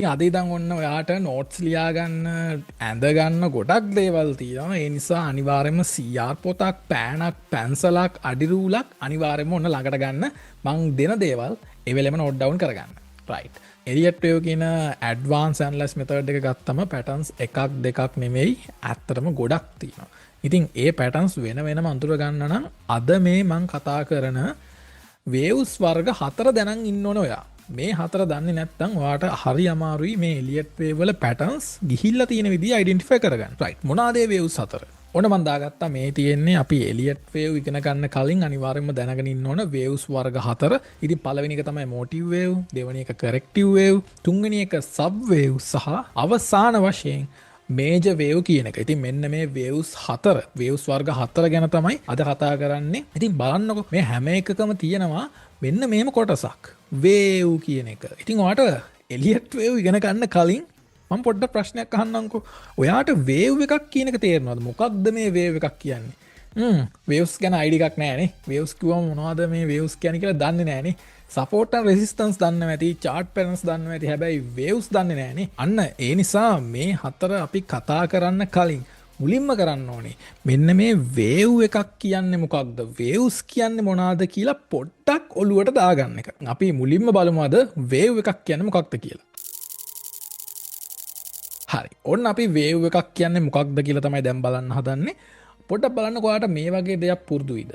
අද ඉදන් ඔන්න ඔයාට නෝට්ස් ලියාගන්න ඇඳගන්න ගොඩක් දේවල් තියෙනවා. ඒ නිසා අනිවාර්යයෙන්ම CR පොතක්, පෑනක්, පැන්සලක්, අඩිරූලක් අනිවාර්යයෙන්ම ඔන්න ළඟට ගන්න. මං දෙන දේවල් ඒ වෙලෙම නෝට් ඩවුන් කරගන්න. රයිට්. එලියට් වේව් කියන ඇඩ්වාන්ස් ඇනලයිස් මෙතඩ් එක ගත්තම පැටර්න්ස් එකක් දෙකක් නෙමෙයි ඇත්තටම ගොඩක් තියෙනවා. ඉතින් ඒ පැටර්න්ස් වෙන වෙනම අඳුර ගන්න නම් අද මේ මං කතා කරන වේව්ස් වර්ග 4 දැනන් ඉන්න ඕන ඔයා. මේ 4 දන්නේ නැත්නම් ඔයාට හරි අමාරුයි මේ එලියට් වේව් වල පැටර්න්ස් ගිහිල්ලා තියෙන විදිය අයිඩෙන්ටිෆයි කරගන්න. රයිට්. මොනවාද මේ වේව්ස් 4? ඔන්න මම දාගත්තා මේ තියෙන්නේ අපි එලියට් වේව් ඉගෙන ගන්න කලින් අනිවාර්යයෙන්ම දැනගෙන ඉන්න ඕන වේව්ස් වර්ග 4. ඉතින් පළවෙනි එක තමයි මොටිව් වේව්, දෙවෙනි එක කරෙක්ටිව් වේව්, තුන්වෙනි එක සබ් වේව් සහ අවසාන වශයෙන් මේජර් වේව් කියන එක. ඉතින් මෙන්න මේ වේව්ස් 4, වේව්ස් වර්ග 4 ගැන තමයි අද කතා කරන්නේ. ඉතින් බලන්නකෝ මේ හැම එකකම තියෙනවා මෙන්න මේම කොටසක්. වේව් කියන එක. ඉතින් ඔයාට එලියට් වේව් ඉගෙන ගන්න කලින් මම පොඩ්ඩක් ප්‍රශ්නයක් අහන්නම්කෝ. ඔයාට වේව් එකක් කියන එක තේරෙනවද? මොකක්ද මේ වේව් එකක් කියන්නේ? වේව්ස් ගැන අයිඩි එකක් නැහැනේ. වේව්ස් කිව්වම මොනවද මේ වේව්ස් කියන්නේ කියලා දන්නේ නැහැනේ. සපෝට් ඇන්ඩ් රෙසිස්ටන්ස් දන්නවා ඇති, චාර්ට් පැටර්න්ස් දන්නවා ඇති. හැබැයි වේව්ස් දන්නේ නැහැනේ. අන්න ඒ නිසා මේ 4 අපි කතා කරන්න කලින් මුලින්ම කරන්න ඕනේ මෙන්න මේ වේව් එකක් කියන්නේ මොකක්ද, වේව්ස් කියන්නේ මොනවාද කියලා පොඩ්ඩක් ඔලුවට දාගන්න එක. අපි මුලින්ම බලමු අද වේව් එකක් කියන්නේ මොකක්ද කියලා. හරි. ඔන්න අපි වේව් එකක් කියන්නේ මොකක්ද කියලා තමයි දැන් බලන්න හදන්නේ. පොඩ්ඩක් බලන්න ඔයාට මේ වගේ දෙයක් පුරුදුයිද?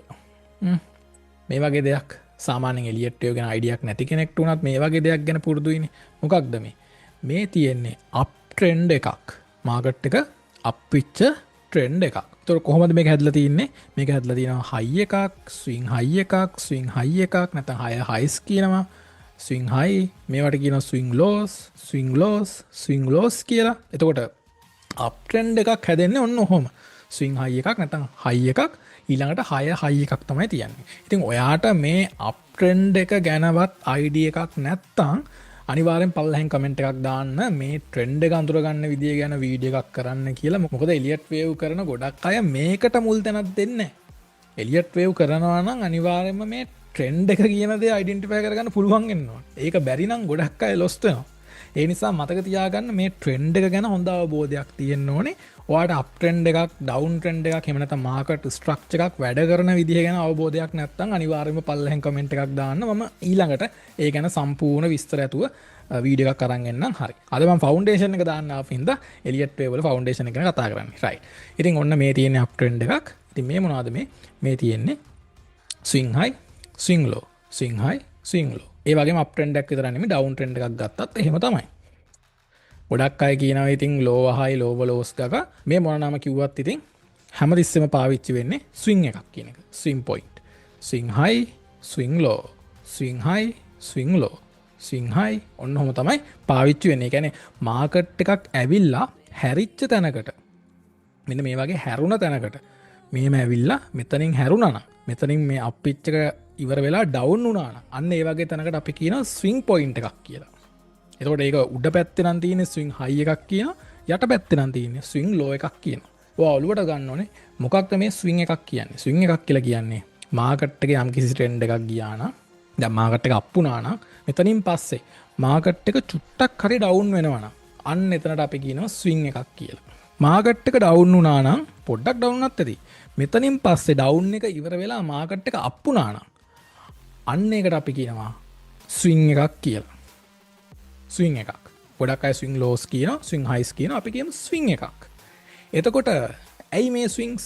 මේ වගේ දෙයක් සාමාන්‍යයෙන් එලියට් වේව් ගැන අයිඩියක් නැති කෙනෙක්ට උනත් මේ වගේ දෙයක් ගැන පුරුදුයිනේ. මොකක්ද මේ? මේ තියෙන්නේ අප් ට්‍රෙන්ඩ් එකක්. මාකට් එක අප්විච්ච ට්‍රෙන්ඩ් එකක්. ඒතර කොහොමද මේක හැදලා තින්නේ? මේක හැදලා තියෙනවා හයි එකක්, ස්විං හයි එකක්, ස්විං හයි එකක්, නැත්නම් හය හයිස් කියනවා. ස්විං හයි, මේවට කියනවා swing laws, swing laws, swing laws කියලා. එතකොට අප් ට්‍රෙන්ඩ් එකක් හැදෙන්නේ ඔන්න ඔහොම. ස්විං හයි එකක් නැත්නම් හයි එකක්, ඊළඟට හය හයි එකක් තමයි තියන්නේ. ඉතින් ඔයාට මේ අප් ට්‍රෙන්ඩ් එක ගැනවත් අයිඩිය එකක් නැත්තම් අනිවාර්යෙන් පල්ලෙහෙන් කමෙන්ට් එකක් දාන්න මේ ට්‍රෙන්ඩ් එක අඳුරගන්න විදිය ගැන වීඩියෝ එකක් කරන්න කියලා. මොකද එලියට් වේව් කරන ගොඩක් අය මේකට මුල් තැනක් දෙන්නේ නැහැ. එලියට් වේව් කරනවා නම් අනිවාර්යෙන්ම මේ ට්‍රෙන්ඩ් එක කියන දේ අයිඩෙන්ටිෆයි කරගන්න පුළුවන් වෙන්න ඕනේ. ඒක බැරි නම් ගොඩක් අය ලොස්ට් වෙනවා. ඒ නිසා මතක තියාගන්න මේ ට්‍රෙන්ඩ් එක ගැන හොඳ අවබෝධයක් තියෙන්න ඕනේ. ඔයාට අප් ට්‍රෙන්ඩ් එකක්, ඩවුන් ට්‍රෙන්ඩ් එකක්, එහෙම නැත්නම් මාකට් ස්ට්‍රක්චර් එකක් වැඩ කරන විදිහ ගැන අවබෝධයක් නැත්නම් අනිවාර්යයෙන්ම පල්ලෙහෙන් කමෙන්ට් එකක් දාන්න. මම ඊළඟට ඒ ගැන සම්පූර්ණ විස්තර ඇතුව වීඩියෝ එකක් අරන් එන්නම්. හරි. අද මම ෆවුන්ඩේෂන් එක දාන්න ආපින්ද එලියට් වේව් වල ෆවුන්ඩේෂන් එක ගැන කතා කරන්නේ. රයිට්. ඉතින් ඔන්න මේ තියෙන්නේ අප් ට්‍රෙන්ඩ් එකක්. ඉතින් මේ මොනවද මේ? මේ තියෙන්නේ ස්විං හයි, ස්විං ලෝ, ස්විං හයි, ස්විං ලෝ. ඒ වගේම අප් ට්‍රෙන්ඩ් එකක් විතර නෙමෙයි ඩවුන් ට්‍රෙන්ඩ් එකක් ගත්තත් එහෙම තමයි. ගොඩක් අය කියනවා ඉතින් ලෝ හයි, ලෝව ලෝස් ගක මේ මොන නම කිව්වත් ඉතින් හැමතිස්සෙම පාවිච්චි වෙන්නේ ස්විං එකක් කියන එක. Swing point. ස්විං හයි, ස්විං ලෝ, ස්විං හයි, ස්විං ලෝ, ස්විං හයි. ඔන්න ඔහොම තමයි පාවිච්චි වෙන්නේ. ඒ කියන්නේ මාකට් එකක් ඇවිල්ලා හැරිච්ච තැනකට, මෙන්න මේ වගේ හැරුණ තැනකට මෙහෙම ඇවිල්ලා මෙතනින් හැරුණා නම්, මෙතනින් මේ අප් පිච් එක ඉවර වෙලා ඩවුන් වුණා නම් අන්න ඒ වගේ තැනකට අපි කියනවා ස්විං පොයින්ට් එකක් කියලා. එතකොට ඒක උඩ පැත්තේ නම් තියෙන්නේ ස්විං හයි එකක් කියනවා, යට පැත්තේ නම් තියෙන්නේ ස්විං ලෝ එකක් කියනවා. ඔයා ඔලුවට ගන්න ඕනේ මොකක්ද මේ ස්විං එකක් කියන්නේ. ස්විං එකක් කියලා කියන්නේ මාකට් එකේ යම් කිසි ට්‍රෙන්ඩ් එකක් ගියා නම්, දැන් මාකට් එක අප් වුණා නම් මෙතනින් පස්සේ මාකට් එක චුට්ටක් හරි ඩවුන් වෙනවා නම් අන්න එතනට අපි කියනවා ස්විං එකක් කියලා. මාකට් එක ඩවුන් වුණා නම් පොඩ්ඩක් ඩවුන් නැත් ඇති. මෙතනින් පස්සේ ඩවුන් එක ඉවර වෙලා මාකට් එක අප් වුණා නම් අන්න ඒකට අපි කියනවා ස්විං එකක් කියලා. ස්විං එකක්. ගොඩක් අය ස්විං ලෝස් කියනවා, ස්විං හයිස් කියනවා, අපි කියමු ස්විං එකක්. එතකොට ඇයි මේ ස්විංස්?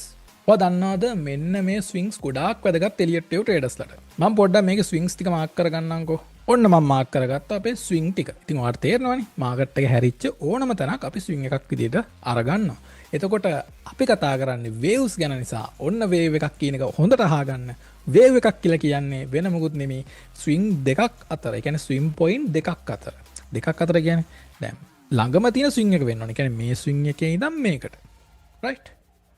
ඔයා දන්නවද මෙන්න මේ ස්විංස් ගොඩාක් වැදගත් එලියට් වේව් ට්‍රේඩර්ස්ලට. මම පොඩ්ඩක් මේකේ ස්විංස් ටික මාක් කරගන්නම්කෝ. ඔන්න මම මාක් කරගත්තා අපේ ස්විං ටික. ඉතින් ඔයාලට තේරෙනවනේ මාකට් එක හැරිච්ච ඕනම තැනක් අපි ස්විං එකක් විදිහට අරගන්නවා. එතකොට අපි කතා කරන්නේ වේව්ස් ගැන නිසා ඔන්න වේව් එකක් කියන එක හොඳට අහගන්න. වේව් එකක් කියලා කියන්නේ වෙන මොකුත් නෙමෙයි ස්විං දෙකක් අතර. ඒ කියන්නේ ස්විං පොයින්ට් දෙකක් අතර. දෙකක් අතර කියන්නේ දැන් ළඟම තියෙන ස්විං එක වෙන්න ඕනේ. කියන්නේ මේ ස්විං එකේ ඉඳන් මේකට. රයිට්.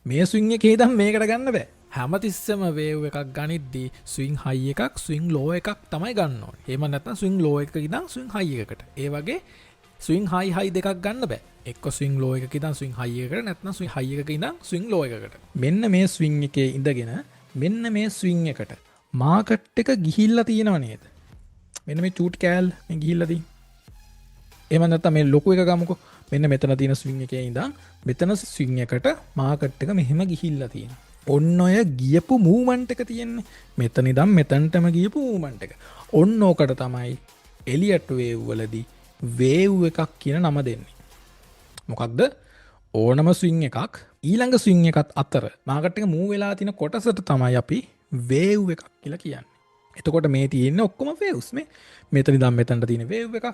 මේ ස්විං එකේ ඉඳන් මේකට ගන්න බෑ. හැමතිස්සෙම වේව් එකක් ගනිද්දී ස්විං හයි එකක්, ස්විං ලෝ එකක් තමයි ගන්න ඕනේ. එහෙම නැත්නම් ස්විං ලෝ එකක ඉඳන් ස්විං හයි එකකට. ඒ වගේ ස්විං හයි හයි දෙකක් ගන්න බෑ. එක්ක ස්විං ලෝ එකක ඉඳන් ස්විං හයි එකකට, නැත්නම් ස්විං හයි එකක ඉඳන් ස්විං ලෝ එකකට. මෙන්න මේ ස්විං එකේ ඉඳගෙන මෙන්න මේ ස්විං එකට මාකට් එක ගිහිල්ලා තියෙනව නේද? මෙන්න මේ චූට් කෑල්ල මේ ගිහිල්ලා තියෙන්නේ. එහෙම නැත්නම් මේ ලොකු එක ගමුකෝ. මෙන්න මෙතන තියෙන ස්විං එකේ ඉඳන් මෙතන ස්විං එකට මාකට් එක මෙහෙම ගිහිල්ලා තියෙනවා. ඔන්න ඔය ගියපු මූවමන්ට් එක තියෙන්නේ. මෙතන ඉඳන් මෙතනටම ගියපු මූවමන්ට් එක. ඔන්න ඕකට තමයි එලියට් වේව් වලදී වේව් එකක් කියන නම දෙන්නේ. මොකක්ද? ඕනම ස්විං එකක් ඊළඟ ස්විං එකත් අතර මාකට් එක මූව් වෙලා තියෙන කොටසට තමයි අපි වේව් එකක් කියලා කියන්නේ. එතකොට මේ තියෙන්නේ ඔක්කොම වේව්ස් මේ. මෙතන ඉඳන් මෙතනට තියෙන වේව් එකක්,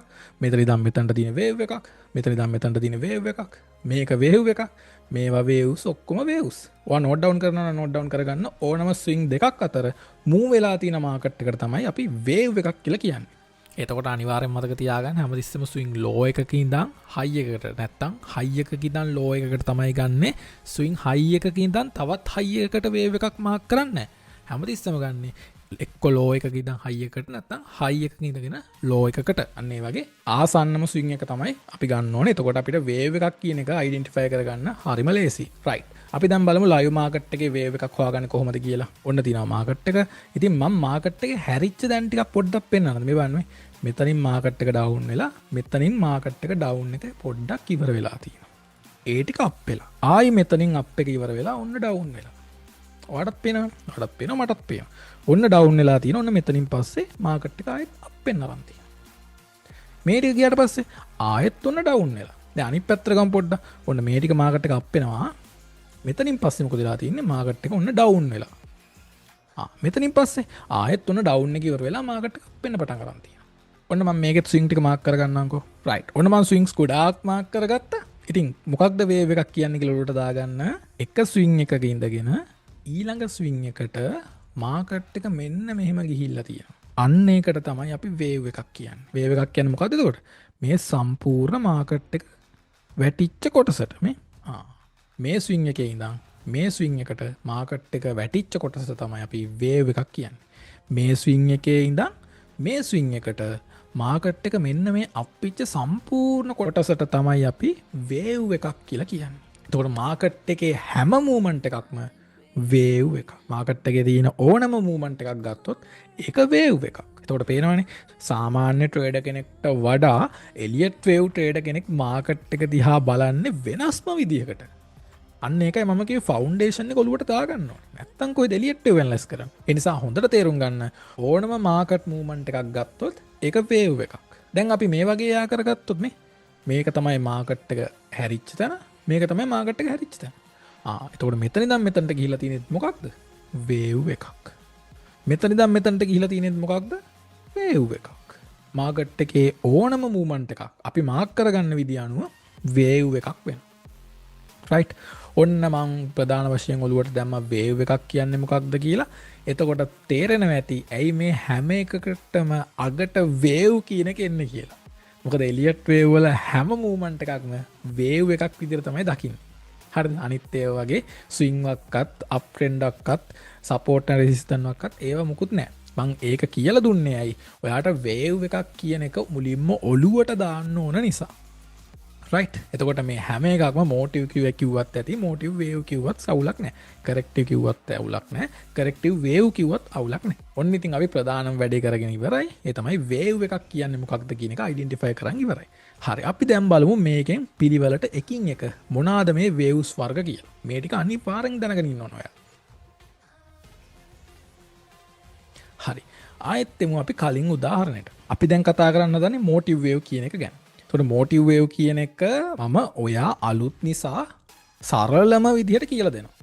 මෙතන ඉඳන් මෙතනට තියෙන වේව් එකක්, මෙතන ඉඳන් මෙතනට තියෙන වේව් එකක්. මේක වේව් එකක්. මේවා වේව්ස් ඔක්කොම වේව්ස්. ඔයා නෝට් ඩවුන් කරනවා නම් නෝට් ඩවුන් කරගන්න ඕනම ස්විං දෙකක් අතර මූව් වෙලා තියෙන මාකට් එකට තමයි අපි වේව් එකක් කියලා කියන්නේ. එතකොට අනිවාර්යෙන් මතක තියාගන්න හැමතිස්සෙම ස්විං ලෝ එකක ඉඳන් හයි එකකට නැත්තම් හයි එකක ඉඳන් ලෝ එකකට තමයි ගන්නෙ. ස්විං හයි එකක ඉඳන් තවත් හයි එකකට වේව් එකක් මාක් කරන්නේ නැහැ. හැමතිස්සෙම ගන්නෙ එක්ක ලෝ එකක ඉඳන් හයි එකකට නැත්තම් හයි එකක ඉඳගෙන ලෝ එකකට. අන්න ඒ වගේ ආසන්නම ස්විං එක තමයි අපි ගන්න ඕනේ. එතකොට අපිට වේව් එකක් කියන එක අයිඩෙන්ටිෆයි කරගන්න හරිම ලේසි. රයිට්. අපි දැන් බලමු ලයිව් මාකට් එකේ වේව් එකක් හොයාගන්නේ කොහොමද කියලා. ඔන්න තියෙනවා මාකට් එක. ඉතින් මම මාකට් එකේ හැරිච්ච දැන් ටිකක් පොඩ්ඩක් පෙන්නන්න. මේ බලන්න මේ. මෙතනින් මාකට් එක ඩවුන් වෙලා මෙතනින් මාකට් එක ඩවුන් එක පොඩ්ඩක් ඉවර වෙලා තියෙනවා. ඒ ටික අප් වෙලා. ආයි මෙතනින් අප් එක ඉවර වෙලා ඔන්න ඩවුන් වෙලා. ඔයාලටත් පේනවනේ. ඔයාලටත් පේනවා මටත් පේනවා. ඔන්න ඩවුන් වෙලා තියෙන. ඔන්න මෙතනින් පස්සේ මාකට් එක ආයෙත් අප් වෙන්න අරන් තියෙනවා. මේ ටික ගියාට පස්සේ ආයෙත් ඔන්න ඩවුන් වෙලා. දැන් අනිත් පැත්තට ගමු පොඩ්ඩක්. ඔන්න මේ ටික මාකට් එක අප් වෙනවා. මෙතනින් පස්සේ මොකද වෙලා තියෙන්නේ? මාකට් එක ඔන්න ඩවුන් වෙලා. මෙතනින් පස්සේ ආයෙත් ඔන්න ඩවුන් එක ඉවර වෙලා මාකට් එක අප් වෙන්න පටන් ගන්න තියෙනවා. ඔන්න මම මේකෙත් ස්විං ටික මාක් කරගන්නම්කෝ. රයිට්. ඔන්න මම ස්විංස් ගොඩාක් මාක් කරගත්තා. ඉතින් මොකක්ද වේව් එකක් කියන්නේ කියලා උඩට දාගන්න. එක ස්විං එකක ඉඳගෙන ඊළඟ ස්විං එකට මාකට් එක මෙන්න මෙහෙම ගිහිල්ලා තියෙනවා. අන්න ඒකට තමයි අපි වේව් එකක් කියන්නේ. වේව් එකක් කියන්නේ මොකද්ද එතකොට? මේ සම්පූර්ණ මාකට් එක වැටිච්ච කොටසට මේ ස්විං එකේ ඉඳන් මේ ස්විං එකට මාකට් එක වැටිච්ච කොටසට තමයි අපි වේව් එකක් කියන්නේ. මේ ස්විං එකේ ඉඳන් මේ ස්විං එකට මාකට් එක මෙන්න මේ අප්පිච්ච සම්පූර්ණ කොටසට තමයි අපි වේව් එකක් කියලා කියන්නේ. එතකොට මාකට් එකේ හැම මූවමන්ට් එකක්ම වේව් එකක්. මාකට් එකේ තියෙන ඕනම මූවමන්ට් එකක් ගත්තොත් ඒක වේව් එකක්. එතකොට පේනවනේ සාමාන්‍ය ට්‍රේඩර් කෙනෙක්ට වඩා එලියට් වේව් ට්‍රේඩර් කෙනෙක් මාකට් එක දිහා බලන්නේ වෙනස්ම විදිහකට. අන්න ඒකයි මම කිව්වේ ෆවුන්ඩේෂන් එක ඔලුවට දාගන්න ඕනේ. නැත්තම් කොහෙද එලියට් වේව් ඇනලයිස් කරන්නේ. ඒ නිසා හොඳට තේරුම් ගන්න ඕනම මාකට් මූවමන්ට් එකක් ගත්තොත් ඒක වේව් එකක්. දැන් අපි මේ වගේ යා කරගත්තොත් මේක තමයි මාකට් එක හැරිච්ච තැන. මේක තමයි මාකට් එක හැරිච්ච තැන. එතකොට මෙතන ඉඳන් මෙතනට ගිහිලා තියෙන්නේ මොකක්ද? වේව් එකක්. මෙතන ඉඳන් මෙතනට ගිහිලා තියෙන්නේ මොකක්ද? වේව් එකක්. මාකට් එකේ ඕනම මූවමන්ට් එකක් අපි මාක් කරගන්න විදිය අනුව වේව් එකක් වෙනවා. රයිට්. ඔන්න මං ප්‍රධාන වශයෙන් ඔලුවට දැම්ම වේව් එකක් කියන්නේ මොකක්ද කියලා. එතකොට තේරෙනවා ඇති ඇයි මේ හැම එකකටම අගට වේව් කියන එක එන්නේ කියලා. මොකද එලියට් වේව් වල හැම මූවමන්ට් එකක්ම වේව් එකක් විදිහට තමයි දකින්නේ. හරිද? අනිත් ඒවා වගේ ස්විං එකක්වත් අප් ට්‍රෙන්ඩ් එකක්වත් සපෝට් ඇන්ඩ් රෙසිස්ටන්ස් එකක්වත් ඒවා මුකුත් නැහැ. මං ඒක කියලා දුන්නේ ඇයි? ඔයාට වේව් එකක් කියන එක මුලින්ම ඔලුවට දාන්න ඕන නිසා. රයිට්. එතකොට මේ හැම එකක්ම මෝටිව් කිව්වත් ඇති, මෝටිව් වේව් කිව්වත් අවුලක් නැහැ. කරෙක්ටිව් කිව්වත් අවුලක් නැහැ. කරෙක්ටිව් වේව් කිව්වත් අවුලක් නැහැ. ඔන්න ඉතින් අපි ප්‍රධානම වැඩේ කරගෙන ඉවරයි. ඒ තමයි වේව් එකක් කියන්නේ මොකක්ද කියන එක අයිඩෙන්ටිෆයි කරන් ඉවරයි. හරි. අපි දැන් බලමු මේකෙන් පිළිවෙලට එකින් එක මොනවාද මේ වේව්ස් වර්ග කියලා. මේ ටික අනිවාර්යෙන් දැනගෙන ඉන්න ඕන ඔයා. හරි. ආයෙත් එමු අපි කලින් උදාහරණයට. අපි දැන් කතා කරන්න හදන්නේ මෝටිව් වේව් කියන එක ගැන. එතකොට මෝටිව් වේව් කියන එක මම ඔයා අලුත් නිසා සරලම විදිහට කියලා දෙනවා.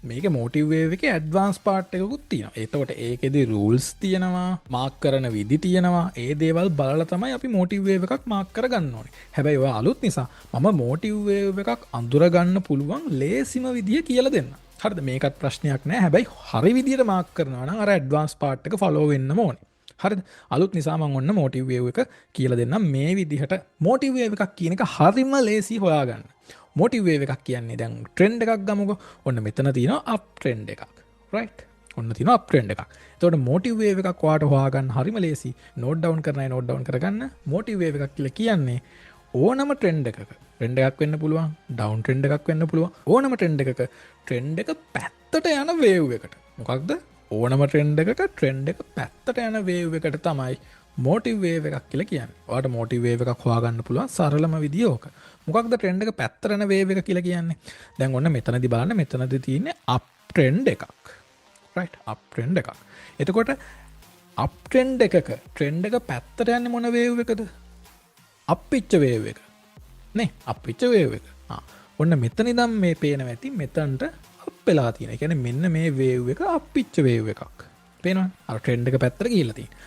මේක මෝටිව් වේව් එකේ ඇඩ්වාන්ස් පාර්ට් එකකුත් තියෙනවා. එතකොට ඒකෙදි රූල්ස් තියෙනවා, මාක් කරන විදි තියෙනවා. ඒ දේවල් බලලා තමයි අපි මෝටිව් වේව් එකක් මාක් කරගන්න ඕනේ. හැබැයි ඔයා අලුත් නිසා මම මෝටිව් වේව් එකක් අඳුර ගන්න පුළුවන් ලේසිම විදිය කියලා දෙන්න. හරිද? මේකත් ප්‍රශ්නයක් නෑ. හැබැයි හරි විදියට මාක් කරනවා නම් අර ඇඩ්වාන්ස් පාර්ට් එක ෆලෝ වෙන්නම ඕනේ. හරිද? අලුත් නිසා මම ඔන්න මෝටිව් වේව් එක කියලා දෙන්නම් මේ විදිහට. මෝටිව් වේව් එකක් කියන එක හරිම ලේසි හොයාගන්න. මෝටිව් වේව් එකක් කියන්නේ දැන් ට්‍රෙන්ඩ් එකක් ගමුකෝ. ඔන්න මෙතන තියෙනවා අප් ට්‍රෙන්ඩ් එකක්. රයිට්? ඔන්න තියෙනවා අප් ට්‍රෙන්ඩ් එකක්. එතකොට මෝටිව් වේව් එකක් ඔයාට හොයාගන්න හරිම ලේසි. නෝට් ඩවුන් කරනයි නෝට් ඩවුන් කරගන්න. මෝටිව් වේව් එකක් කියලා කියන්නේ ඕනම ට්‍රෙන්ඩ් එකක ට්‍රෙන්ඩ් එකක් වෙන්න පුළුවන්, ඩවුන් ට්‍රෙන්ඩ් එකක් වෙන්න පුළුවන්. ඕනම ට්‍රෙන්ඩ් එකක ට්‍රෙන්ඩ් එක පැත්තට යන වේව් එකට. මොකක්ද? ඕනම ට්‍රෙන්ඩ් එකක ට්‍රෙන්ඩ් එක පැත්තට යන වේව් එකට තමයි මෝටිව් වේව් එකක් කියලා කියන්නේ. ඔයාලට මෝටිව් වේව් එකක් හොයාගන්න පුළුවන් සරලම විදිය ඕක. මොකක්ද ට්‍රෙන්ඩ් එක පැත්තට යන වේව් එක කියලා කියන්නේ? දැන් ඔන්න මෙතනදී බලන්න මෙතනදී තියෙන්නේ අප් ට්‍රෙන්ඩ් එකක්. රයිට් අප් ට්‍රෙන්ඩ් එකක්. එතකොට අප් ට්‍රෙන්ඩ් එකක ට්‍රෙන්ඩ් එක පැත්තට යන්නේ මොන වේව් එකද? අප්පිච්ච වේව් එක. නේ අප්පිච්ච වේව් එක. ඔන්න මෙතන ඉඳන් මේ පේනවා ඇති මෙතනට අප් වෙලා තියෙන. ඒ කියන්නේ මෙන්න මේ වේව් එක අප්පිච්ච වේව් එකක්. පේනවනේ? අර ට්‍රෙන්ඩ් එක පැත්තට ගිහිල්ලා තියෙන්නේ.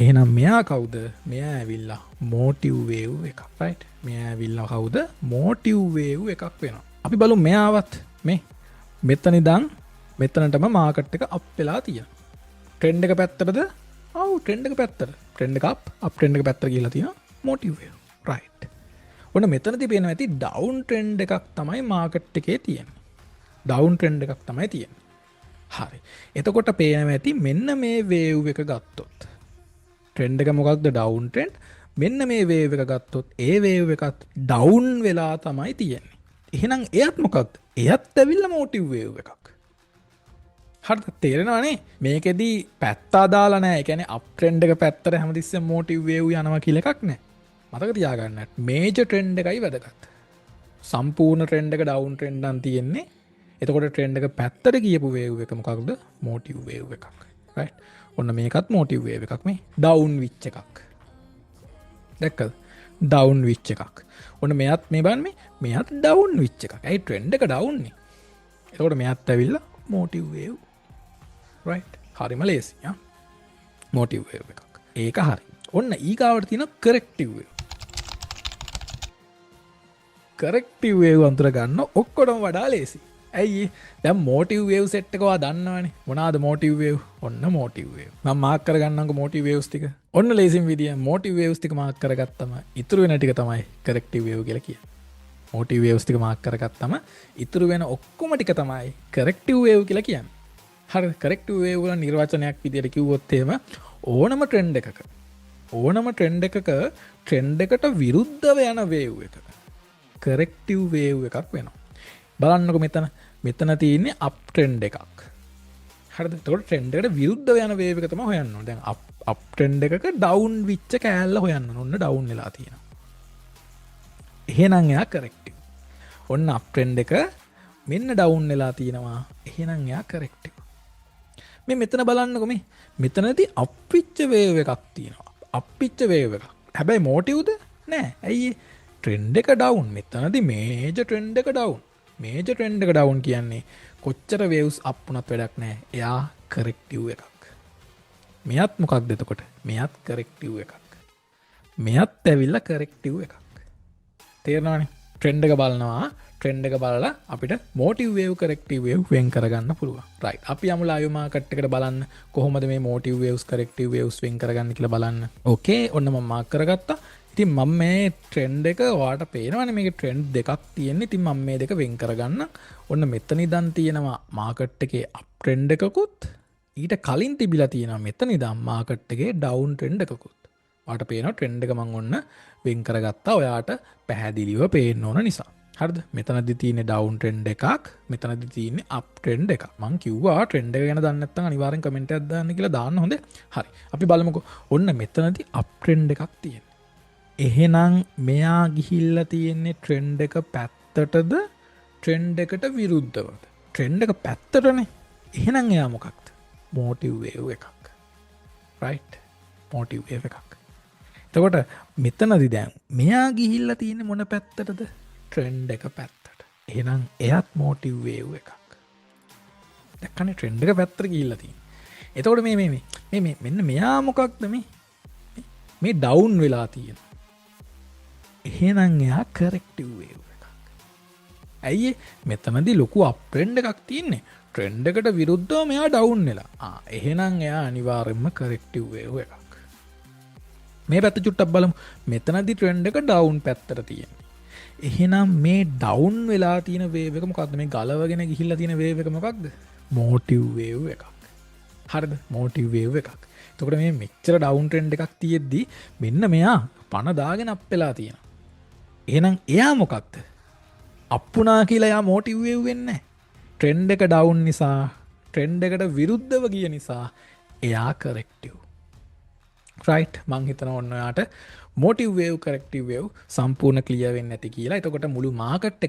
එහෙනම් මෙයා කවුද? මෙයා ඇවිල්ලා මෝටිව් වේව් එකක්. රයිට්? මෙයා ඇවිල්ලා කවුද? මෝටිව් වේව් එකක් වෙනවා. අපි බලමු මෙයාවත් මේ මෙතන ඉඳන් මෙතනටම මාකට් එක අප් වෙලා තියෙනවා. ට්‍රෙන්ඩ් එක පැත්තටද? ඔව් ට්‍රෙන්ඩ් එක පැත්තට. ට්‍රෙන්ඩ් එක අප් ට්‍රෙන්ඩ් එක පැත්තට ගිහිල්ලා තියෙනවා මෝටිව් වේව්. රයිට්. ඔන්න මෙතනදී පේනවා ඇති ඩවුන් ට්‍රෙන්ඩ් එකක් තමයි මාකට් එකේ තියෙන්නේ. ඩවුන් ට්‍රෙන්ඩ් එකක් තමයි තියෙන්නේ. හරි. එතකොට පේනවා ඇති මෙන්න මේ වේව් එක ගත්තොත් ට්‍රෙන්ඩ් එක මොකක්ද? Down trend. මෙන්න මේ වේව් එක ගත්තොත් ඒ වේව් එකත් ඩවුන් වෙලා තමයි තියෙන්නේ. එහෙනම් එයත් මොකක්ද? එයත් ඇවිල්ලා මෝටිව් වේව් එකක්. හරිද? තේරෙනවනේ? මේකෙදි පැත්ත අදාලා නැහැ. ඒ කියන්නේ අප් ට්‍රෙන්ඩ් එක පැත්තට හැමතිස්සෙම මෝටිව් වේව් යනවා කියලා එකක් නැහැ. මතක තියාගන්න. මේජර් ට්‍රෙන්ඩ් එකයි වැදගත්. සම්පූර්ණ ට්‍රෙන්ඩ් එක ඩවුන් ට්‍රෙන්ඩ් නම් තියෙන්නේ. එතකොට ට්‍රෙන්ඩ් එක පැත්තට ගියපු වේව් එක මොකක්ද? මෝටිව් වේව් එකක්. රයිට්. ඔන්න මේකත් මෝටිව් වේව් එකක් මේ. ඩවුන් විච් එකක්. දැක්කද? ඩවුන් විච් එකක්. ඔන්න මෙයත් මේ බලන්න මෙයත් ඩවුන් විච් එකක්. ඇයි ට්‍රෙන්ඩ් එක ඩවුන් නේ? එතකොට මෙයත් ඇවිල්ලා මෝටිව් වේව්. රයිට්. හරිම ලේසි. මෝටිව් වේව් එකක්. ඒක හරි. ඔන්න ඊගාවට තියෙන කරෙක්ටිව් වේව්. කරෙක්ටිව් වේව් අන්තර ගන්න ඔක්කොටම වඩා ලේසි. ඇයි දැන් මෝටිව් වේව් සෙට් එක ඔයා දන්නවනේ. මොනවාද මෝටිව් වේව්? ඔන්න මෝටිව් වේව්. මම මාක් කරගන්නම්කො මෝටිව් වේව්ස් ටික. ඔන්න ලේසිම විදිය මෝටිව් වේව්ස් ටික මාක් කරගත්තම ඉතුරු වෙන ටික තමයි කරෙක්ටිව් වේව් කියලා කියන්නේ. මෝටිව් වේව්ස් ටික මාක් කරගත්තම ඉතුරු වෙන ඔක්කොම ටික තමයි කරෙක්ටිව් වේව් කියලා කියන්නේ. හරිද? කරෙක්ටිව් වේව් වල නිර්වචනයක් විදියට කිව්වොත් එහෙම ඕනම ට්‍රෙන්ඩ් එකක ට්‍රෙන්ඩ් එකට විරුද්ධව යන වේව් එක කරෙක්ටිව් වේව් එකක් වෙනවා. බලන්නකො මෙතන තියෙන්නේ අප් ට්‍රෙන්ඩ් එකක්. හරිද? එතකොට ට්‍රෙන්ඩ් එකට විරුද්ධව යන වේව් එක තමයි හොයන්න ඕනේ. දැන් අප් ට්‍රෙන්ඩ් එකක ඩවුන් විච්ච කෑල්ල හොයන්න ඕනේ. ඔන්න ඩවුන් වෙලා තියෙනවා. එහෙනම් එයා කරෙක්ටිව්. ඔන්න අප් ට්‍රෙන්ඩ් එක මෙන්න ඩවුන් වෙලා තියෙනවා. එහෙනම් එයා කරෙක්ටිව්. මේ මෙතන බලන්නකො මෙතනදී අප් විච්ච වේව් එකක් තියෙනවා. අප් විච්ච වේව් එකක්. හැබැයි මෝටිව්ද? නෑ. ඇයි ට්‍රෙන්ඩ් එක ඩවුන්. මෙතනදී මේජර් ට්‍රෙන්ඩ් එක ඩවුන්. මේජර් ට්‍රෙන්ඩ් එක ඩවුන් කියන්නේ කොච්චර වේව්ස් අප් වුණත් වැඩක් නෑ. එයා කරෙක්ටිව් එකක්. මෙයත් මොකක්ද එතකොට? මෙයත් කරෙක්ටිව් එකක්. මෙයත් ඇවිල්ලා කරෙක්ටිව් එකක්. තේරෙනවනේ? ට්‍රෙන්ඩ් එක බලනවා. ට්‍රෙන්ඩ් එක බලලා අපිට මෝටිව් වේව් කරෙක්ටිව් වේව් වෙන් කරගන්න පුළුවන්. රයිට්. අපි යමු ලයිව් මාකට් එකට බලන්න කොහොමද මේ මෝටිව් වේව්ස් කරෙක්ටිව් වේව්ස් වෙන් කරගන්න කියලා බලන්න. ඕකේ. ඔන්න මම මාක් කරගත්තා. ඉතින් මම මේ ට්‍රෙන්ඩ් එක ඔයාලට පේනවනේ මේකේ ට්‍රෙන්ඩ් දෙකක් තියෙන්නේ. ඉතින් මම මේ දෙක වෙන් කරගන්න. ඔන්න මෙතන ඉඳන් තියෙනවා මාකට් එකේ අප් ට්‍රෙන්ඩ් එකකුත් ඊට කලින් තිබිලා තියෙනවා මෙතන ඉඳන් මාකට් එකේ ඩවුන් ට්‍රෙන්ඩ් එකකුත්. ඔයාලට පේනවා ට්‍රෙන්ඩ් එක මම ඔන්න වෙන් කරගත්තා. ඔයාලට පැහැදිලිව පේන්න ඕන නිසා. හරිද? මෙතනදී තියෙන්නේ ඩවුන් ට්‍රෙන්ඩ් එකක්. මෙතනදී තියෙන්නේ අප් ට්‍රෙන්ඩ් එකක්. මං කිව්වා ට්‍රෙන්ඩ් එක ගැන දන්නේ නැත්නම් අනිවාර්යෙන් කමෙන්ට් එකක් දාන්න කියලා දාන්න හොඳේ. හරි. අපි බලමුකෝ. ඔන්න මෙතනදී අප් ට්‍රෙන්ඩ් එකක් තියෙනවා. එහෙනම් මෙයා ගිහිල්ලා තියෙන්නේ ට්‍රෙන්ඩ් එක පැත්තටද ට්‍රෙන්ඩ් එකට විරුද්ධවද? ට්‍රෙන්ඩ් එක පැත්තටනේ. එහෙනම් එයා මොකක්ද? මෝටිව් වේව් එකක්. රයිට්? මෝටිව් වේව් එකක්. එතකොට මෙතනදී දැන් මෙයා ගිහිල්ලා තියෙන්නේ මොන පැත්තටද? ට්‍රෙන්ඩ් එක පැත්තට. එහෙනම් එයත් මෝටිව් වේව් එකක්. දැක්කනේ ට්‍රෙන්ඩ් එක පැත්තට ගිහිල්ලා තියෙන්නේ. එතකොට මේ මෙන්න මෙයා මොකක්ද මේ ඩවුන් වෙලා තියෙන. එහෙනම් එයා කරෙක්ටිව් වේව් එකක්. ඇයි මෙතනදී ලොකු අප් ට්‍රෙන්ඩ් එකක් තියෙන්නේ. ට්‍රෙන්ඩ් එකට විරුද්ධව මෙයා ඩවුන් වෙලා. එහෙනම් එයා අනිවාර්යයෙන්ම කරෙක්ටිව් වේව් එකක්. මේ පැත්ත චුට්ටක් බලමු. මෙතනදී ට්‍රෙන්ඩ් එක ඩවුන් පැත්තට තියෙන්නේ. එහෙනම් මේ ඩවුන් වෙලා තියෙන වේව් එක මොකක්ද? මේ ගලවගෙන ගිහිල්ලා තියෙන වේව් එක මොකක්ද? මෝටිව් වේව් එකක්. හරිද? මෝටිව් වේව් එකක්. එතකොට මේ මෙච්චර ඩවුන් ට්‍රෙන්ඩ් එකක් තියෙද්දි මෙන්න මෙයා පණ දාගෙන අප් වෙලා තියෙනවා. එහෙනම් එයා මොකක්ද? අප් වුණා කියලා එයා මෝටිව් වේව් වෙන්නේ නැහැ. ට්‍රෙන්ඩ් එක ඩවුන් නිසා, ට්‍රෙන්ඩ් එකට විරුද්ධව ගිය නිසා එයා කරෙක්ටිව්. රයිට් මං හිතන ඔන්න ඔයාට මොටිව් වේව් කරෙක්ටිව් වේව් සම්පූර්ණ ක්ලියර් වෙන්නේ නැති කියලා. එතකොට මුළු මාකට්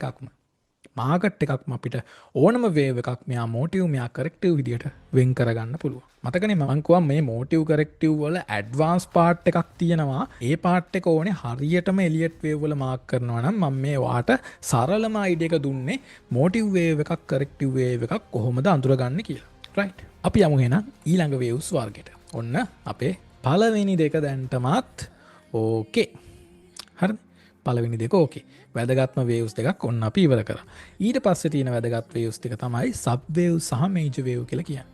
එකක්ම අපිට ඕනම වේව් එකක් මෙයා මොටිව් මෙයා කරෙක්ටිව් විදියට වෙන් කරගන්න පුළුවන්. මතකනේ මම කිව්වා මේ මොටිව් කරෙක්ටිව් වල ඇඩ්වාන්ස් පාර්ට් එකක් තියෙනවා. ඒ පාර්ට් එක ඕනේ හරියටම එලියට් වේව් වල මාක් කරනවා නම් මම මේ වාට සරලම අයිඩියා එක දුන්නේ මොටිව් වේව් එකක් කරෙක්ටිව් වේව් එකක් කොහොමද අඳුරගන්නේ කියලා. රයිට්. අපි යමු එහෙනම් ඊළඟ වේව්ස් වර්ගයට. ඔන්න අපේ පළවෙනි දෙක දැන්ටමත් ඕකේ. හරිද? පළවෙනි දෙක ඕකේ. වැදගත්ම වේව්ස් දෙකක් ඔන්න අපි ඉවර කරා. ඊට පස්සේ තියෙන වැදගත් වේව්ස් දෙක තමයි සබ් වේව් සහ මේජර් වේව් කියලා කියන්නේ.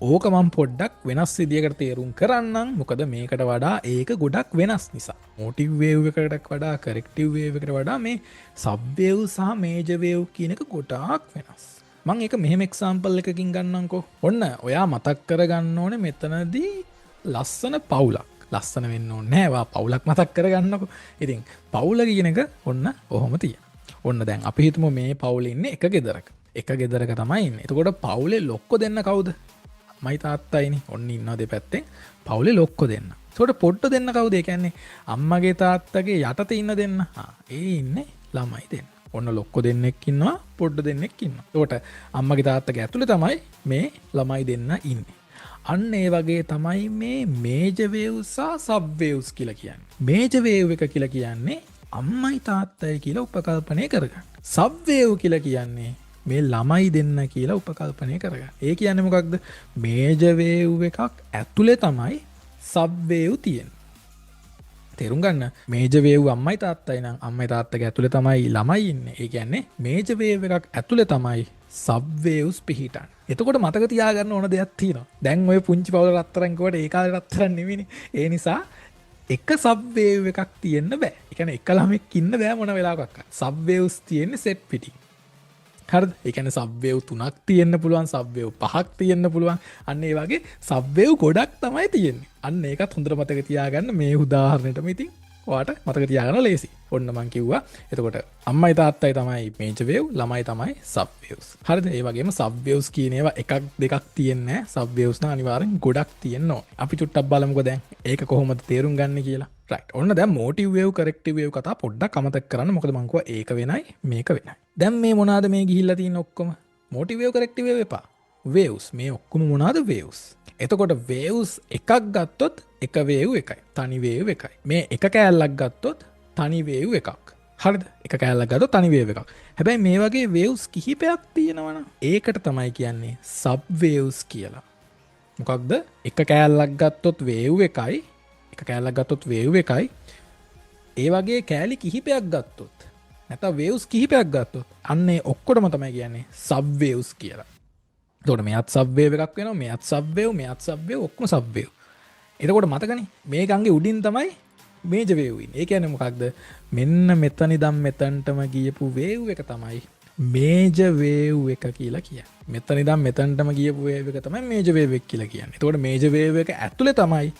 ඕක මම පොඩ්ඩක් වෙනස් විදියකට තේරුම් කරන්නම්. මොකද මේකට වඩා ඒක ගොඩක් වෙනස් නිසා. මොටිව් වේව් එකකට වඩා කරෙක්ටිව් වේව් එකට වඩා මේ සබ් වේව් සහ මේජර් වේව් කියන එක ගොඩාක් වෙනස්. මම ඒක මෙහෙම එක්සැම්පල් එකකින් ගන්නම්කෝ. ඔන්න ඔයා මතක් කරගන්න ඕනේ මෙතනදී ලස්සන පවුලක්. ලස්සන වෙන්න ඕනේ නෑ. වා පවුලක් මතක් කරගන්නකෝ. ඉතින් පවුල කියන එක ඔන්න ඔහොම තියෙනවා. ඔන්න දැන් අපි හිතමු මේ පවුලේ ඉන්නේ එක ගෙදරක. එක ගෙදරක තමයි ඉන්නේ. එතකොට පවුලේ ලොක්කෝ දෙන්න කවුද? අම්මයි තාත්තයිනේ. ඔන්න ඉන්නවා දෙපැත්තෙන්. පවුලේ ලොක්කෝ දෙන්න. එතකොට පොඩ්ඩෝ දෙන්න කවුද? ඒ කියන්නේ අම්මගේ තාත්තගේ යටතේ ඉන්න දෙන්න. ඒ ඉන්නේ ළමයි දෙන්න. ඔන්න ලොක්කෝ දෙන්නෙක් ඉන්නවා පොඩ්ඩෝ දෙන්නෙක් ඉන්නවා. එතකොට අම්මගේ තාත්තගේ ඇතුලේ තමයි මේ ළමයි දෙන්න ඉන්නේ. අන්න ඒ වගේ තමයි මේ මේජර් වේව්ස් සහ සබ් වේව්ස් කියලා කියන්නේ. මේජර් වේව් එක කියලා කියන්නේ අම්මයි තාත්තයි කියලා උපකල්පනය කරගන්න. සබ් වේව් කියලා කියන්නේ මේ ළමයි දෙන්න කියලා උපකල්පනය කරගන්න. ඒ කියන්නේ මොකක්ද? මේජර් වේව් එකක් ඇතුලේ තමයි සබ් වේව් තියෙන්නේ. තේරුම් ගන්න. මේජර් වේව් අම්මයි තාත්තයි නම් අම්මයි තාත්තගේ ඇතුලේ තමයි ළමයි ඉන්නේ. ඒ කියන්නේ මේජර් වේව් එකක් ඇතුලේ තමයි සබ් වේව්ස් පිහිටන්නේ. එතකොට මතක තියාගන්න ඕන දෙයක් තියෙනවා. දැන් ඔය පුංචි පවුල රත්තරන් කිව්වට ඒ කාලේ රත්තරන් නෙවෙයිනේ. ඒ නිසා එක සබ් වේව් එකක් තියෙන්න බෑ. ඒ කියන්නේ එක ළමෙක් ඉන්න බෑ මොන වෙලාවකවත්. සබ් වේව්ස් තියෙන්නේ සෙට් පිටින්. හරිද? ඒ කියන්නේ සබ් වේව් 3ක් තියෙන්න පුළුවන්, සබ් වේව් 5ක් තියෙන්න පුළුවන්. අන්න ඒ වගේ සබ් වේව් ගොඩක් තමයි තියෙන්නේ. අන්න ඒකත් හොඳට මතක තියාගන්න මේ උදාහරණෙටම ඉතින් ඔයාට මතක තියාගන්න ලේසි. ඔන්න මං කිව්වා. එතකොට අම්මයි තාත්තයි තමයි මේජර් වේව්, ළමයි තමයි සබ් වේව්ස්. හරිද? ඒ වගේම සබ් වේව්ස් කියන ඒවා එකක් දෙකක් තියෙන්නේ නැහැ. සබ් වේව්ස් නම් අනිවාර්යෙන් ගොඩක් තියෙන්න ඕනේ. අපි චුට්ටක් බලමුකෝ දැන් ඒක කොහොමද තේරුම් ගන්න කියලා. රයිට්. ඔන්න දැන් මොටිව් වේව් කරෙක්ටිව් වේව් කතා පොඩ්ඩක් අමතක කරන්න. මොකද මං කිව්වා ඒක වෙනයි මේක වෙනයි. දැන් මේ මොනවාද මේ ගිහිල්ලා තියෙන ඔක්කොම? මොටිව් වේව් කරෙක්ටිව් වේව් එපා. වේව්ස් මේ ඔක්කොම මොනවාද වේව්ස්? එතකොට වේව්ස් එකක් ගත්තොත් එක වේව් එකයි. තනි වේව් එකයි. මේ එක කෑල්ලක් ගත්තොත් තනි වේව් එකක්. හරිද? එක කෑල්ලක් ගත්තොත් තනි වේව් එකක්. හැබැයි මේ වගේ වේව්ස් කිහිපයක් තියෙනවනම් ඒකට තමයි කියන්නේ සබ් වේව්ස් කියලා. මොකක්ද? එක කෑල්ලක් ගත්තොත් වේව් එකයි. එක කෑල්ලක් ගත්තොත් වේව් එකයි. ඒ වගේ කෑලි කිහිපයක් ගත්තොත් නැත්නම් වේව්ස් කිහිපයක් ගත්තොත් අන්න ඒ ඔක්කොටම තමයි කියන්නේ සබ් වේව්ස් කියලා. එතකොට මෙයත් සබ් වේව් එකක් වෙනවා, මෙයත් සබ් වේව්, මෙයත් සබ් වේව්, ඔක්කොම සබ් වේව්. එතකොට මතකනේ මේ ගංගේ උඩින් තමයි මේජර් වේව් ඉන්නේ. ඒ කියන්නේ මොකක්ද? මෙන්න මෙතන ඉඳන් මෙතනටම ගියපු වේව් එක තමයි මේජර් වේව් එක කියලා කියන්නේ. මෙතන ඉඳන් මෙතනටම ගියපු වේව් එක තමයි මේජර් වේව් එක කියලා කියන්නේ. එතකොට මේජර් වේව් එක ඇතුලේ තමයි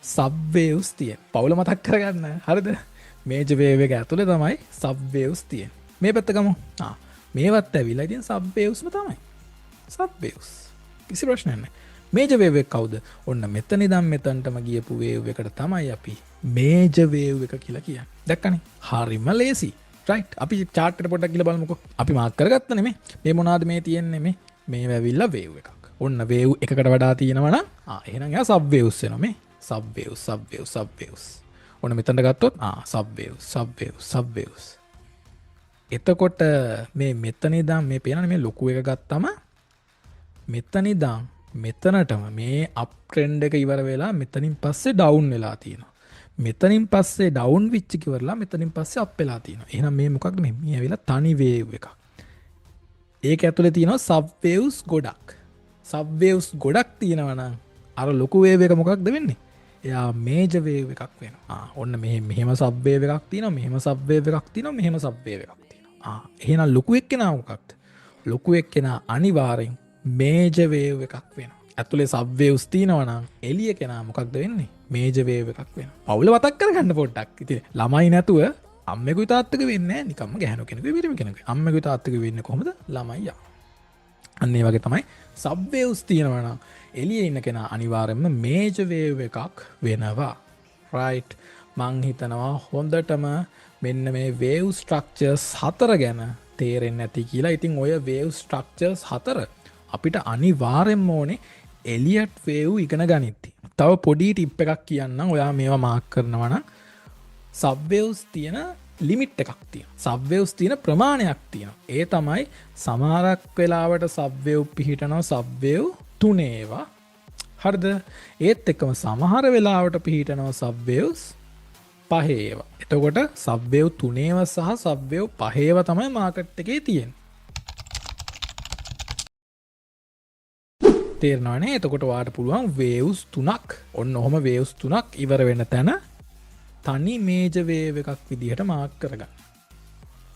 සබ් වේව්ස් තියෙන්නේ. පවුල මතක් කරගන්න. හරිද? මේජර් වේව් එක ඇතුලේ තමයි සබ් වේව්ස් තියෙන්නේ. මේ පැත්ත ගමු. මේවත් ඇවිල්ලා ඉතින් සබ් වේව්ස්ම තමයි. Sub waves. කිසි ප්‍රශ්නයක් නැහැ. මේජර් වේව් එක කවුද? ඔන්න මෙතන ඉඳන් මෙතනටම ගියපු වේව් එකට තමයි අපි මේජර් වේව් එක කියලා කියන්නේ. දැක්කනේ? හරිම ලේසි. රයිට්. අපි chart එකට පොඩ්ඩක් ගිහලා බලමුකෝ. අපි මාක් කරගත්තනේ මේ. මේ මොනවාද මේ තියෙන්නේ මේ? මේ වැවිලා වේව් එකක්. ඔන්න වේව් එකකට වඩා තියෙනවා නම් එහෙනම් එයා සබ් වේව්ස් වෙනවා මේ. Sub waves, sub waves, sub waves. ඔන්න මෙතනට ගත්තොත් sub waves, sub waves, sub waves. එතකොට මේ මෙතන ඉඳන් මේ පේනනේ මේ ලොකු එක ගත්තම මෙතන ඉඳන් මෙතනටම මේ අප් ට්‍රෙන්ඩ් එක ඉවර වෙලා මෙතනින් පස්සේ ඩවුන් වෙලා තියෙනවා. මෙතනින් පස්සේ ඩවුන් වෙච්ච කිවරලා මෙතනින් පස්සේ අප් වෙලා තියෙනවා. එහෙනම් මේ මොකක්ද මේ? මේ ඇවිල්ලා තනි වේව් එකක්. ඒක ඇතුලේ තියෙනවා සබ් වේව්ස් ගොඩක්. සබ් වේව්ස් ගොඩක් තියෙනවා නම් අර ලොකු වේව් එක මොකක්ද වෙන්නේ? එයා මේජර් වේව් එකක් වෙනවා. ඔන්න මෙහෙම සබ් වේව් එකක් තියෙනවා, මෙහෙම සබ් වේව් එකක් තියෙනවා, මෙහෙම සබ් වේව් එකක් තියෙනවා. එහෙනම් ලොකු එක්කෙනා මොකක්ද? ලොකු එක්කෙනා අනිවාර්යෙන් මේජර් වේව් එකක් වෙනවා. ඇතුලේ සබ් වේව්ස් තියෙනවා නම් එළිය කෙනා මොකක්ද වෙන්නේ? මේජර් වේව් එකක් වෙනවා. පවුල මතක් කරගන්න පොඩ්ඩක්. ඉතින් ළමයි නැතුව අම්මෙකුයි තාත්තෙකුයි වෙන්නේ නැහැ. නිකම්ම ගැහණු කෙනෙකුයි පිරිමි කෙනෙකුයි. අම්මෙකුයි තාත්තෙකුයි වෙන්නේ කොහොමද? ළමයියා. අන්න ඒ වගේ තමයි සබ් වේව්ස් තියෙනවා නම් එළියේ ඉන්න කෙනා අනිවාර්යයෙන්ම මේජර් වේව් එකක් වෙනවා. right මං හිතනවා හොඳටම මෙන්න මේ වේව් ස්ට්‍රක්චර්ස් 4 ගැන තේරෙන්නේ නැති කියලා. ඉතින් ඔය වේව් ස්ට්‍රක්චර්ස් 4 අපිට අනිවාර්යෙන්ම ඕනේ එලියට් වේව් ඉගෙන ගනිද්දි. තව පොඩි ටිප් එකක් කියන්නම්. ඔයා මේවා මාක් කරනවා නම් සබ්වේව්ස් තියෙන ලිමිට් එකක් තියෙනවා. සබ්වේව්ස් තියෙන ප්‍රමාණයක් තියෙනවා. ඒ තමයි සමහරක් වෙලාවට සබ්වේව් පිහිටනවා සබ්වේව් 3 ඒවා. හරිද? ඒත් එක්කම සමහර වෙලාවට පිහිටනවා සබ්වේව්ස් 5 ඒවා. එතකොට සබ්වේව් 3 ඒවා සහ සබ්වේව් 5 ඒවා තමයි මාකට් එකේ තියෙන්නේ. තේරෙනවනේ? එතකොට ඔයාලට පුළුවන් වේව්ස් 3ක් ඔන්න ඔහම වේව්ස් 3ක් ඉවර වෙන තැන තනි මේජර් වේව් එකක් විදිහට මාක් කරගන්න.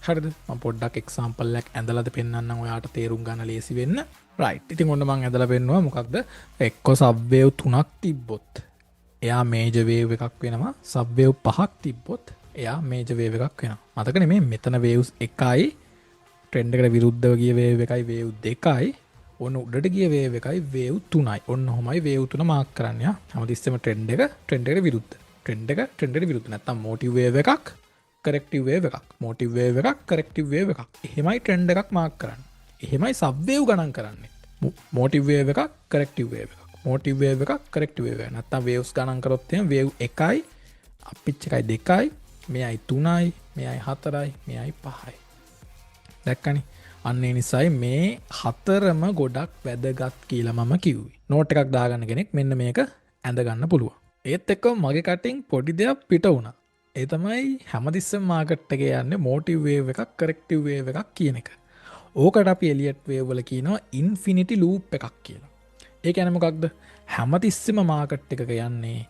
හරිද? මම පොඩ්ඩක් එක්සැම්පල් එකක් ඇඳලාද පෙන්නන්නම් ඔයාලට තේරුම් ගන්න ලේසි වෙන්න. රයිට්. ඉතින් ඔන්න මම ඇඳලා පෙන්නුවා මොකක්ද? එක්ක සබ්වේව් 3ක් තිබ්බොත් එයා මේජර් වේව් එකක් වෙනවා. සබ්වේව් 5ක් තිබ්බොත් එයා මේජර් වේව් එකක් වෙනවා. මතකනේ මේ මෙතන වේව්ස් 1යි ට්‍රෙන්ඩ් එකට විරුද්ධව ගිය වේව් එකයි වේව් 2යි ඔන්න උඩට ගිය වේව් එකයි වේව් 3යි. ඔන්න ඔහමයි වේව් 3 මාක් කරන්න. හැමතිස්සෙම ට්‍රෙන්ඩ් එකට විරුද්ධ. ට්‍රෙන්ඩ් එකට විරුද්ධ නැත්නම් මොටිව් වේව් එකක් කරෙක්ටිව් වේව් එකක්. මොටිව් වේව් එකක් කරෙක්ටිව් වේව් එකක්. එහෙමයි ට්‍රෙන්ඩ් එකක් මාක් කරන්නේ. එහෙමයි සබ්වේව් ගණන් කරන්නේ. මොටිව් වේව් එකක් කරෙක්ටිව් වේව් එකක්. මොටිව් වේව් එකක් කරෙක්ටිව් වේව් එකක්. නැත්නම් වේව්ස් ගණන් කරොත් එහෙනම් වේව් 1යි අප්පිච් එකයි 2යි මෙයයි 3යි මෙයයි 4යි මෙයයි 5යි. දැක්කනේ? අන්න ඒ නිසායි මේ හතරම ගොඩක් වැදගත් කියලා මම කිව්වේ. නෝට් එකක් දාගන්න කෙනෙක් මෙන්න මේක ඇඳ ගන්න පුළුවන්. ඒත් එක්කම මගේ කටින් පොඩි දෙයක් පිට වුණා. ඒ තමයි හැමතිස්සෙම මාකට් එකේ යන්නේ මොටිව් වේව් එකක් කරෙක්ටිව් වේව් එකක් කියන එක. ඕකට අපි එලියට් වේව් වල කියනවා ඉන්ෆිනිටි ලූප් එකක් කියලා. ඒ කියන්නේ මොකක්ද? හැමතිස්සෙම මාකට් එකක යන්නේ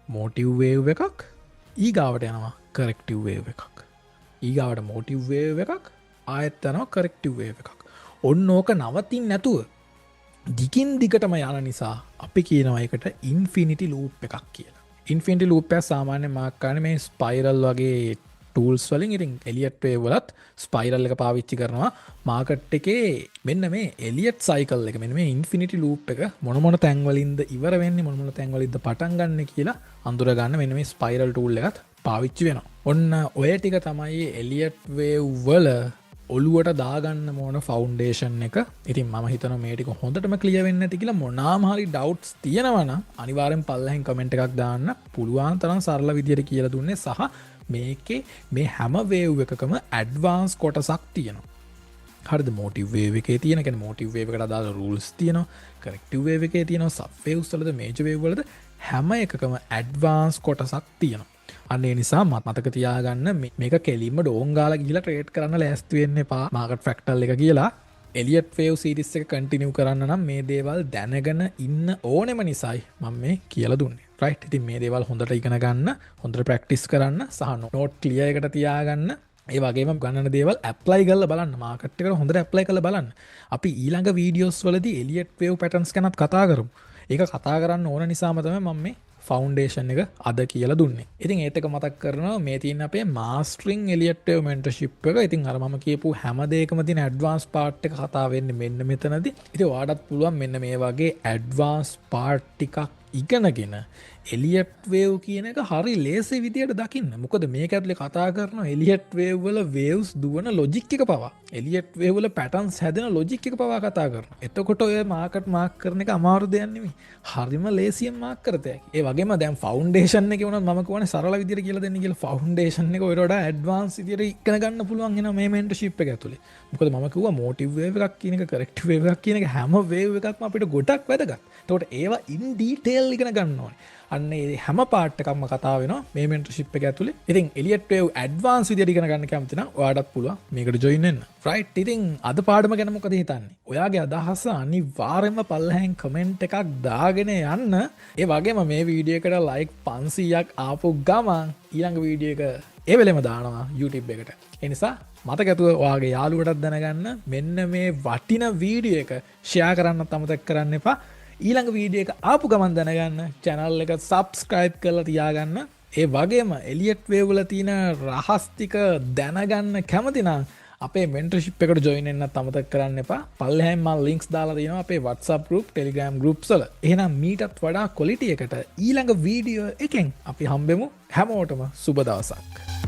මොටිව් වේව් එකක් ඊගාවට යනවා කරෙක්ටිව් වේව් එකක්. ඊගාවට මොටිව් වේව් එකක් ආයෙත් යනවා කරෙක්ටිව් වේව් එකක්. ඔන්න ඕක නවතින්නේ නැතුව දිගින් දිගටම යන නිසා අපි කියනවා ඒකට ඉන්ෆිනිටි ලූප් එකක් කියලා. ඉන්ෆිනිටි ලූප් එක සාමාන්‍යයෙන් මාක් කරන්නේ මේ ස්පයිරල් වගේ ටූල්ස් වලින්. ඉතින් එලියට් වේව් වලත් ස්පයිරල් එක පාවිච්චි කරනවා. මාකට් එකේ මෙන්න මේ එලියට් සයිකල් එක මෙන්න මේ ඉන්ෆිනිටි ලූප් එක මොන මොන තැන් වලින්ද ඉවර වෙන්නේ මොන මොන තැන් වලින්ද පටන් ගන්න කියලා අඳුර ගන්න මෙන්න මේ ස්පයිරල් ටූල් එකත් පාවිච්චි වෙනවා. ඔන්න ඔය ටික තමයි එලියට් වේව් වල ඔලුවට දාගන්න මොන ෆවුන්ඩේෂන් එක. ඉතින් මම හිතනවා මේ ටික හොඳටම ක්ලියර් වෙන්නේ නැති කියලා මොනාම හරි ඩවුට්ස් තියෙනවා නම් අනිවාර්යෙන් පල්ලෙහෙන් කමෙන්ට් එකක් දාන්න. පුළුවන් තරම් සරල විදියට කියලා දුන්නේ සහ මේකේ මේ හැම වේව් එකකම ඇඩ්වාන්ස් කොටසක් තියෙනවා. හරිද? මොටිව් වේව් එකේ තියෙන කියන්නේ මොටිව් වේව් එකට අදාළ රූල්ස් තියෙනවා. කරෙක්ටිව් වේව් එකේ තියෙනවා. සබ් වේව්ස් වලද මේජර් වේව් වලද හැම එකකම ඇඩ්වාන්ස් කොටසක් තියෙනවා. අන්න ඒ නිසා මතක තියාගන්න මේක කෙලින්ම ඩෝන් ගාලා ගිහලා ට්‍රේඩ් කරන්න ලෑස්ති වෙන්න එපා. මාකට් ෆ්‍රැක්ටල් එක කියලා එලියට් වේව් සීරීස් එක කන්ටිනියු කරන්න නම් මේ දේවල් දැනගෙන ඉන්න ඕනෙම නිසායි මම මේ කියලා දුන්නේ. රයිට්. ඉතින් මේ දේවල් හොඳට ඉගෙන ගන්න, හොඳට ප්‍රැක්ටිස් කරන්න සහ නෝට් ක්ලියර් එකට තියාගන්න. ඒ වගේම ගණන දේවල් ඇප්ලයි කරලා බලන්න. මාකට් එකට හොඳට ඇප්ලයි කරලා බලන්න. අපි ඊළඟ වීඩියෝස් වලදී එලියට් වේව් පැටර්න්ස් ගැනත් කතා කරමු. ඒක කතා කරන්න ඕන නිසාම තමයි මම මේ ෆවුන්ඩේෂන් එක අද කියලා දුන්නේ. ඉතින් ඒත් එක මතක් කරනවා මේ තියෙන අපේ මාස්ටරින් එලියට් වේව් මෙන්ටර්ෂිප් එක. ඉතින් අර මම කියපු හැම දෙයකම තියෙන ඇඩ්වාන්ස් පාර්ට් එක කතා වෙන්නේ මෙන්න මෙතනදී. ඉතින් ඔයාලටත් පුළුවන් මෙන්න මේ වගේ ඇඩ්වාන්ස් පාර්ට් ටිකක් ඉගෙනගෙන එලියට් වේව් කියන එක හරි ලේසි විදියට දකින්න. මොකද මේක ඇතුලේ කතා කරන එලියට් වේව් වල වේව්ස් දුවන ලොජික් එක පවා එලියට් වේව් වල පැටර්න්ස් හැදෙන ලොජික් එක පවා කතා කරනවා. එතකොට ඔය මාකට් මාක් කරන එක අමාරු දෙයක් නෙමෙයි. හරිම ලේසියෙන් මාක් කරත හැකි. ඒ වගේම දැන් ෆවුන්ඩේෂන් එකේ වුණත් මම කියන්නේ සරල විදියට කියලා දෙන්න කියලා. ෆවුන්ඩේෂන් එක ඔය වඩා ඇඩ්වාන්ස් විදියට ඉගෙන ගන්න පුළුවන් වෙනවා මේ මෙන්ටර්ෂිප් එක ඇතුලේ. මොකද මම කිව්වා මොටිව් වේව් එකක් කියන එක කරෙක්ටිව් වේව් එකක් කියන එක හැම වේව් එකක්ම අපිට ගොඩක් වැදගත්. එතකොට ඒවා ඉන් ඩීටේල් ඉගෙන ගන්න ඕනේ. අන්න ඒ හැම පාර්ට් එකක්ම කතා වෙනවා මේ මෙන්ටර්ෂිප් එක ඇතුලේ. ඉතින් එලියට් වේව් ඇඩ්වාන්ස් විදියට ඉගෙන ගන්න කැමති නම් ඔයාලටත් පුළුවන් මේකට ජොයින් වෙන්න. රයිට්. ඉතින් අද පාඩම ගැන මොකද හිතන්නේ? ඔයාගේ අදහස අනිවාර්යයෙන්ම පල්ලෙහෙන් කමෙන්ට් එකක් දාගෙන යන්න. ඒ වගේම මේ වීඩියෝ එකට ලයික් 500ක් ආපු ගමන් ඊළඟ වීඩියෝ එක ඒ වෙලෙම දානවා YouTube එකට. ඒ නිසා මතකතුව ඔයාගේ යාළුවටත් දැනගන්න මෙන්න මේ වටින වීඩියෝ එක ෂෙයා කරන්නත් අමතක කරන්න එපා. ඊළඟ වීඩියෝ එක ආපු ගමන් දැනගන්න channel එක subscribe කරලා තියාගන්න. ඒ වගේම එලියට් වේව් වල තියෙන රහස් ටික දැනගන්න කැමති නම් අපේ මෙන්ටර්ෂිප් එකට ජොයින් වෙන්න අමතක කරන්න එපා. පල්ලෙහාම මම ලින්ක්ස් දාලා තියෙනවා අපේ WhatsApp group, Telegram groups වල. එහෙනම් මීටත් වඩා ක්වොලිටි එකට ඊළඟ වීඩියෝ එකෙන් අපි හම්බෙමු. හැමෝටම සුබ දවසක්.